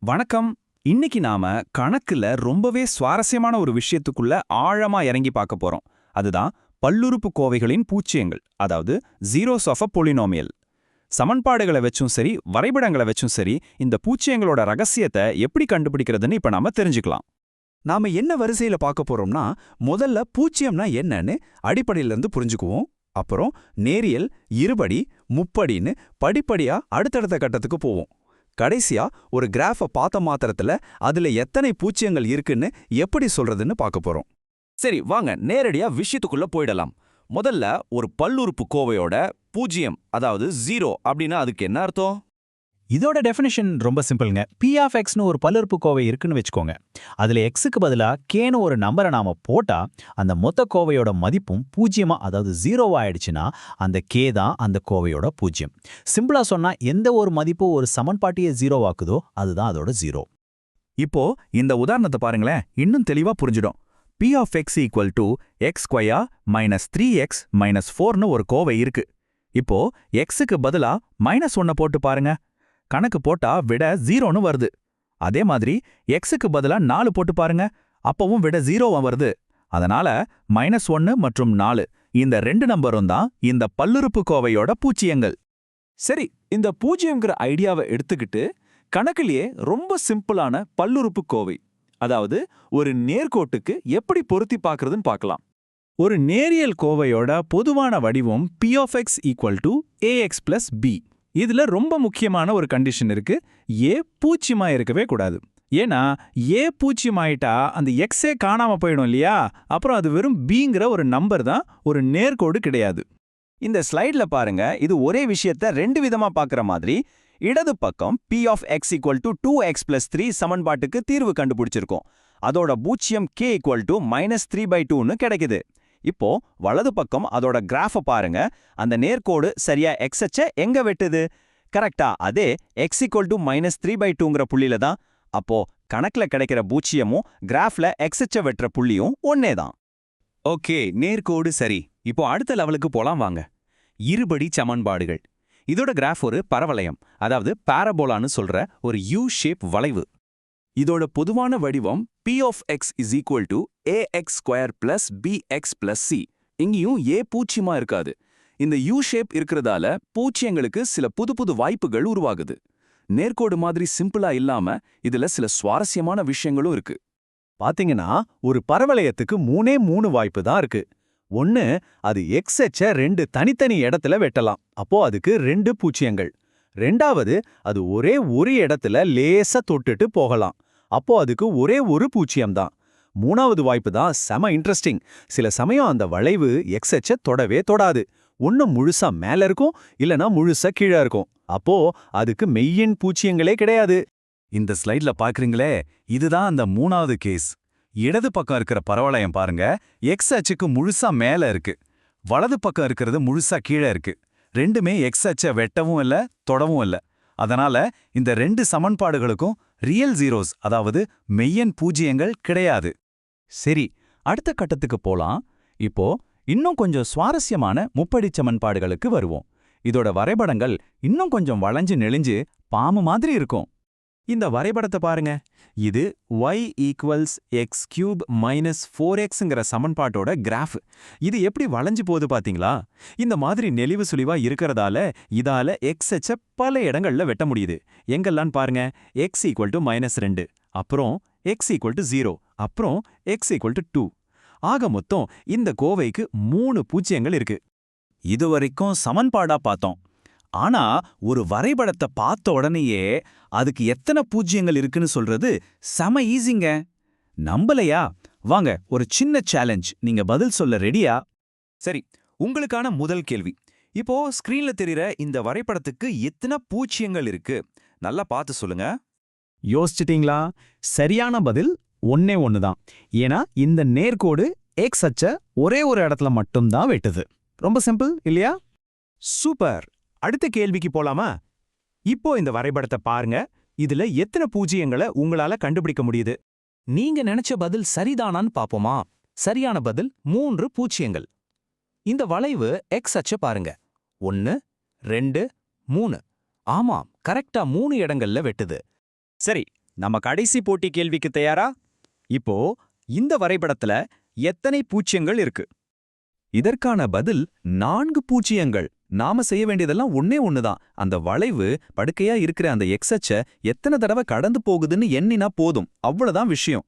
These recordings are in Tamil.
வணக்கம். இன்னைக்கு நாம கணக்குல ரொம்பவே சுவாரஸ்யமான ஒரு விஷயத்துக்குள்ள ஆழமா இறங்கி பார்க்க போறோம். அதுதான் பல்லுறுப்புக்கோவைகளின் பூச்சியங்கள், அதாவது ஜீரோஸ் ஆஃப் அ பொலினோமியல். சமன்பாடுகளை வச்சும் சரி, வரைபடங்களை வச்சும் சரி, இந்த பூச்சியங்களோட ரகசியத்தை எப்படி கண்டுபிடிக்கிறதுன்னு இப்ப நாம தெரிஞ்சுக்கலாம். நாம என்ன வரிசையில பார்க்க போறோம்னா, முதல்ல பூச்சியம்னா என்னன்னு அடிப்படையில இருந்து புரிஞ்சுக்குவோம். அப்புறம் நேரியல், இருபடி, முப்படின்னு படிப்படியா அடுத்தடுத்த கட்டத்துக்கு போவோம். கடைசியா ஒரு கிராஃபை பார்த்த மாத்திரத்துல அதுல எத்தனை பூச்சியங்கள் இருக்குன்னு எப்படி சொல்றதுன்னு பார்க்க போறோம். சரி, வாங்க நேரடியா விஷயத்துக்குள்ள போயிடலாம். முதல்ல ஒரு பல்லுறுப்புக்கோவையோட பூஜ்ஜியம், அதாவது ஜீரோ அப்படின்னா அதுக்கு என்ன அர்த்தம்? இதோட டெஃபினிஷன் ரொம்ப சிம்பிள்ங்க. பி ஆஃப் எக்ஸ்னு ஒரு பல்லுறுப்புக்கோவை இருக்குன்னு வச்சுக்கோங்க. அதுல எக்ஸுக்கு பதிலா கேன்னு ஒரு நம்பரை நாம போட்டா அந்த மொத்த கோவையோட மதிப்பும் பூஜ்ஜியமா, அதாவது ஜீரோவா ஆயிடுச்சுன்னா அந்த கே தான் அந்த கோவையோட பூஜ்ஜியம். சிம்பிளா சொன்னா எந்த ஒரு மதிப்பு ஒரு சமன்பாட்டையே ஜீரோவாக்குதோ அதுதான் அதோட ஜீரோ. இப்போ இந்த உதாரணத்தை பாருங்களேன், இன்னும் தெளிவா புரிஞ்சிடும். P of x equal to x square minus 3x minus 4ன்னு ஒரு கோவை இருக்கு. இப்போ எக்ஸுக்கு பதிலா -1 போட்டு பாருங்க. கணக்கு போட்டா விட 0ன்னு வருது. அதே மாதிரி எக்ஸுக்கு பதிலா 4 போட்டு பாருங்க, அப்பவும் விட 0வா வருது. அதனால -1 மற்றும் 4 இந்த 2 நம்பரும் தான் இந்த பல்லுறுப்புக்கோவையோட பூச்சியங்கள். சரி, இந்த பூஜ்ஜியம்ங்கிற ஐடியாவை எடுத்துக்கிட்டு கணக்கிலேயே ரொம்ப சிம்பிளான பல்லுறுப்புக்கோவை, அதாவது ஒரு நேர்கோட்டுக்கு எப்படி பொருத்தி பார்க்கறதுன்னு பார்க்கலாம். ஒரு நேரியல் கோவையோட பொதுவான வடிவம் p of x equal to ax plus b. இதுல ரொம்ப முக்கியமான ஒரு கண்டிஷன் இருக்கு. ஏ பூச்சியமா இருக்கவே கூடாது. ஏன்னா ஏ பூச்சியமாயிட்டா அந்த எக்ஸே காணாம போயிடும் இல்லையா? அப்புறம் அது வெறும் பிங்கிற ஒரு நம்பர் தான், ஒரு நேர்கோடு கிடையாது. இந்த ஸ்லைட்ல பாருங்க, இது ஒரே விஷயத்த ரெண்டு விதமா பார்க்குற மாதிரி. இடது பக்கம் p of x equal to 2x plus 3 சமன்பாட்டுக்கு தீர்வு கண்டுபிடிச்சிருக்கோம். அதோட பூஜ்ஜியம் k ஈக்குவல் டு -3/2ன்னு கிடைக்குது. இப்போ வலது பக்கம் அதோட கிராஃப பாருங்க. அந்த நேர்கோடு சரியா x அச்ச எங்க வெட்டுது? கரெக்டா அதே x ஈக்குவல் டு -3/2ங்கிற புள்ளியில தான். அப்போ கணக்குல கிடைக்கிற பூஜ்ஜியமும் கிராஃப்ல x அச்ச வெட்டுற புள்ளியும் ஒன்னே தான். ஓகே, நேர்கோடு சரி. இப்போ அடுத்த லெவலுக்கு போலாம் வாங்க. இருபடி சமன்பாடுகள். இதோட கிராஃப் ஒரு பரவளையம், அதாவது பாரபோலான்னு சொல்ற ஒரு யூ ஷேப் வளைவு. இதோட பொதுவான வடிவம் p of x is equal to ax square plus bx plus c. இங்கேயும் a பூச்சியமா இருக்காது. இந்த யூ ஷேப் இருக்கிறதால பூச்சியங்களுக்கு சில புது புது வாய்ப்புகள் உருவாகுது. நேர்கோடு மாதிரி சிம்பிளா இல்லாம இதுல சில சுவாரஸ்யமான விஷயங்களும் இருக்கு. பாத்தீங்கன்னா ஒரு பரவளையத்துக்கு 3 வாய்ப்பு தான் இருக்கு. ஒன்னு, அது எக்ஸ் அச்ச 2 தனித்தனி இடத்துல வெட்டலாம், அப்போ அதுக்கு 2 பூச்சியங்கள். ரெண்டாவது, அது ஒரே ஒரு இடத்துல லேசா தொட்டுட்டு போகலாம், அப்போ அதுக்கு ஒரே ஒரு பூச்சியம்தான். மூணாவது வாய்ப்பு தான் செம இன்ட்ரெஸ்டிங். சில சமயம் அந்த வளைவு எக்ஸ் அச்ச தொடவே தொடாது. ஒன்னு முழுசா மேல இருக்கும், இல்லனா முழுசா கீழே இருக்கும். அப்போ அதுக்கு மெய்யெண் பூச்சியங்களே கிடையாது. இந்த ஸ்லைட்ல பாக்குறீங்களே, இதுதான் அந்த மூணாவது கேஸ். இடது பக்கம் இருக்கிற பரவளையம் பாருங்க, எக்ஸ் அச்சுக்கு முழுசா மேல இருக்கு. வலது பக்கம் இருக்கிறது முழுசா கீழே இருக்கு. ரெண்டுமே எக்ஸ் அச்ச வெட்டவும் இல்ல, தொடவும் இல்ல. அதனால இந்த 2 சமன்பாடுகளுக்கும் ரியல் ஜீரோஸ், அதாவது மெய்யெண் பூஜ்ஜியங்கள் கிடையாது. சரி, அடுத்த கட்டத்துக்கு போலாம். இப்போ இன்னும் கொஞ்சம் சுவாரஸ்யமான முப்படி சமன்பாடுகளுக்கு வருவோம். இதோட வரைபடங்கள் இன்னும் கொஞ்சம் வளைஞ்சு நெளிஞ்சு பாம்பு மாதிரி இருக்கும். இந்த வரைபடத்தை பாருங்க. இது y equals x cube minus 4xங்கிற சமன்பாட்டோட கிராஃப். இது எப்படி வளைஞ்சு போகுது பாத்தீங்களா? இந்த மாதிரி நெளிவு சுழிவா இருக்கிறதால இதால எக்ஸ் அச்ச பல இடங்கள்ல வெட்ட முடியுது. எங்கெல்லாம் பாருங்க, x ஈக்குவல் டு -2, அப்புறம் x ஈக்குவல் டு 0, அப்புறம் x ஈக்குவல் டு 2. ஆக மொத்தம் இந்த கோவைக்கு 3 பூஜ்ஜியங்கள் இருக்கு. இதுவரைக்கும் சமன்பாடா பார்த்தோம். ஆனா ஒரு வரைபடத்தை பார்த்த உடனேயே அதுக்கு எத்தனை பூஜ்ஜியங்கள் இருக்குன்னு சொல்றது செம ஈஸிங்க. நம்பலையா? வாங்க ஒரு சின்ன சேலஞ்ச். நீங்க பதில் சொல்ல ரெடியா? சரி, உங்களுக்கான முதல் கேள்வி. இப்போ ஸ்கிரீன்ல தெரியுற இந்த வரைபடத்துக்கு எத்தனை பூஜ்ஜியங்கள் இருக்கு? நல்லா பார்த்து சொல்லுங்க. யோசிச்சிட்டீங்களா? சரியான பதில் ஒன்னே தான். ஏன்னா இந்த நேர்கோடு எக்ஸ் அச்ச ஒரே ஒரு இடத்துல மட்டும்தான் வெட்டுது. ரொம்ப சிம்பிள் இல்லையா? சூப்பர். அடுத்த கேள்விக்கு போலாமா? இப்போ இந்த வரைபடத்தை பாருங்க. இதுல எத்தனை பூஜ்ஜியங்களை உங்களால கண்டுபிடிக்க முடியுது? நீங்க நினைச்ச பதில் சரிதானான்னு பாப்போமா? சரியான பதில் 3 பூஜ்ஜியங்கள். இந்த வளைவு எக்ஸ் அச்ச பாருங்க. 1, 2, 3. ஆமாம், கரெக்டா 3 இடங்கள்ல வெட்டுது. சரி, நம்ம கடைசி போட்டி கேள்விக்கு தயாரா? இப்போ இந்த வரைபடத்துல எத்தனை பூஜ்யங்கள் இருக்கு? இதற்கான பதில் 4 பூஜ்ஜியங்கள். நாம செய்ய வேண்டியதெல்லாம் ஒண்ணே ஒண்ணுதான். அந்த வளைவு படுக்கையா இருக்கிற அந்த எக்ஸ் அச்ச எத்தனை தடவை கடந்து போகுதுன்னு எண்ணினா போதும். அவ்வளவுதான் விஷயம்.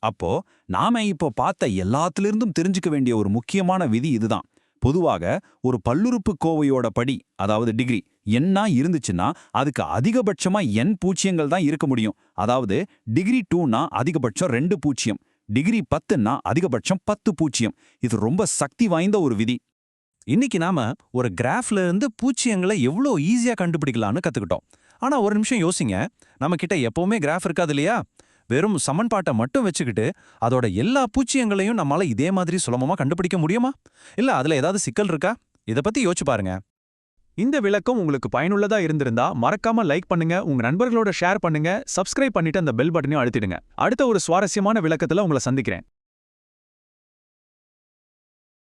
அப்போ நாம இப்போ பார்த்த எல்லாத்திலிருந்தும் தெரிஞ்சுக்க வேண்டிய ஒரு முக்கியமான விதி இதுதான். பொதுவாக ஒரு பல்லுறுப்புக்கோவையோட படி, அதாவது டிகிரி எண்ணா இருந்துச்சுன்னா அதுக்கு அதிகபட்சமா n பூஜ்ஜியங்கள் தான் இருக்க முடியும். அதாவது டிகிரி 2னா அதிகபட்சம் 2 பூஜ்ஜியம், டிகிரி 10னா அதிகபட்சம் 10 பூஜ்ஜியம். இது ரொம்ப சக்தி வாய்ந்த ஒரு விதி. இன்னைக்கு நாம ஒரு கிராஃப்ல இருந்து பூச்சியங்களை எவ்வளோ ஈஸியா கண்டுபிடிக்கலாம்னு கத்துக்கிட்டோம். ஆனா ஒரு நிமிஷம் யோசிங்க, நம்ம கிட்ட எப்பவுமே கிராஃப் இருக்காது இல்லையா? வெறும் சமன்பாட்டை மட்டும் வச்சுக்கிட்டு அதோட எல்லா பூச்சியங்களையும் நம்மால இதே மாதிரி சுலபமா கண்டுபிடிக்க முடியுமா? இல்ல அதுல ஏதாவது சிக்கல் இருக்கா? இத பத்தி யோசிச்சு பாருங்க. இந்த விளக்கம் உங்களுக்கு பயனுள்ளதா இருந்திருந்தா மறக்காம லைக் பண்ணுங்க, உங்க நண்பர்களோட ஷேர் பண்ணுங்க, சப்ஸ்கிரைப் பண்ணிட்டு அந்த பெல் பட்டனையும் அழுத்திடுங்க. அடுத்த ஒரு சுவாரஸ்யமான விளக்கத்துல உங்களை சந்திக்கிறேன்.